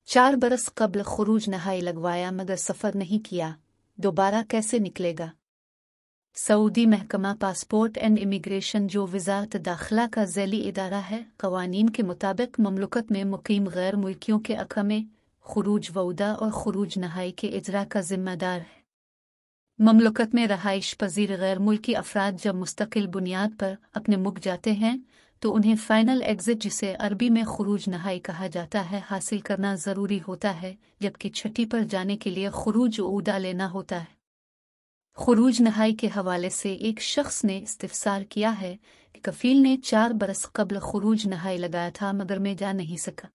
4 बरस कब्ल खुरूज नहाई लगवाया मगर सफ़र नहीं किया, दोबारा कैसे निकलेगा? सऊदी महकमा पासपोर्ट एंड इमिग्रेशन जो वज़ारत दाखिला का ज़ैली इदारा है, क़वानीन के मुताबिक ममलकत में मुकीम गैर मुल्कियों के अक़मे खुरूज वउदा और खुरूज नहाई के इजरा का ज़िम्मेदार है। ममलकत में रहाइश पजीर गैर मुल्की अफराद जब मुस्तकिल बुनियाद पर अपने मुल्क जाते हैं तो उन्हें फ़ाइनल एग्ज़िट, जिसे अरबी में खुरूज नहाई कहा जाता है, हासिल करना ज़रूरी होता है, जबकि छठी पर जाने के लिए खुरूज ऊदा लेना होता है। खुरूज नहाई के हवाले से एक शख्स ने इस्तिफ़सार किया है कि कफ़ील ने 4 बरस कब्ल खुरूज नहाई लगाया था मगर मैं जा नहीं सका।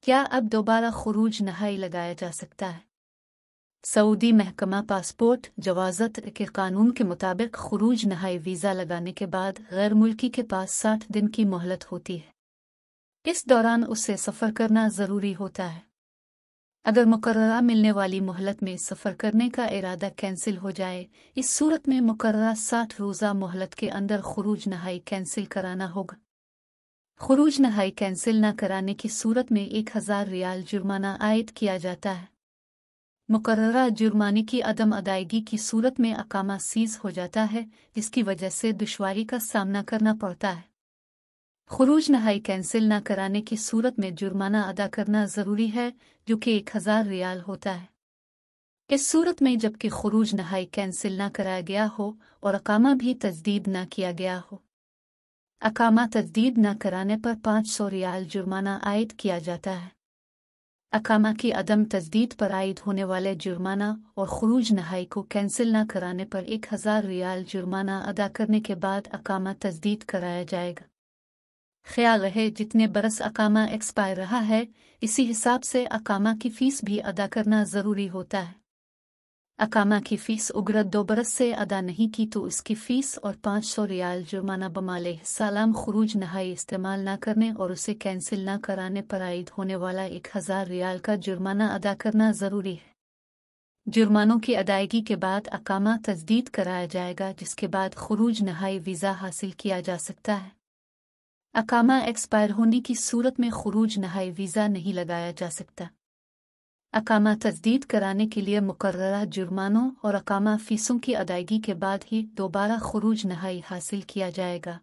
क्या अब दोबारा खुरूज नहाई लगाया जा सकता है? सऊदी महकमा पासपोर्ट जवाज़त के कानून के मुताबिक खुरूज नहाई वीज़ा लगाने के बाद गैर मुल्की के पास 60 दिन की मोहलत होती है। इस दौरान उसे सफ़र करना ज़रूरी होता है। अगर मुकर्ररा मिलने वाली मोहलत में सफ़र करने का इरादा कैंसिल हो जाए, इस सूरत में मुकर्ररा 60 रोज़ा मोहलत के अंदर खुरूज नहाई कैंसिल कराना होगा। खुरूज नहाई कैंसिल न कराने की सूरत में 1000 रियाल जुर्माना आयद किया जाता है। मुकर्ररा जुर्माने की अदम अदायगी की सूरत में अकामा सीज हो जाता है, जिसकी वजह से दुश्वारी का सामना करना पड़ता है। खुरूज नहाई कैंसिल न कराने की सूरत में जुर्माना अदा करना ज़रूरी है, जो कि 1000 रियाल होता है। इस सूरत में जबकि खुरूज नहाई कैंसिल न कराया गया हो और अकामा भी तजदीद न किया गया हो, अकामा तजदीद न कराने पर 500 रियाल जुर्माना आयद किया जाता है। अकामा की अदम तजदीद पर आयद होने वाले जुर्माना और खुरूज नहाई को कैंसिल न कराने पर 1000 रियाल जुर्माना अदा करने के बाद अकामा तजदीद कराया जाएगा। ख्याल रहे, जितने बरस अकामा एक्सपायर रहा है, इसी हिसाब से अकामा की फ़ीस भी अदा करना ज़रूरी होता है। अकामा की फ़ीस उगरत 2 बरस से अदा नहीं की तो इसकी फ़ीस और 500 रियाल जुर्माना बमाले सालाम खुरूज नहाई इस्तेमाल न करने और उसे कैंसिल न कराने पर आयद होने वाला 1000 रियाल का जुर्माना अदा करना ज़रूरी है। जुर्मानों की अदायगी के बाद अकामा तजदीद कराया जाएगा, जिसके बाद खुरूज नहाई वीज़ा हासिल किया जा सकता है। अकामा एक्सपायर होने की सूरत में खुरूज नहाई वीज़ा नहीं लगाया जा सकता। अकामा तजदीद कराने के लिए मुकर्ररा जुर्मानों और अकामा फ़ीसों की अदायगी के बाद ही दोबारा खुरूज नहाई हासिल किया जाएगा।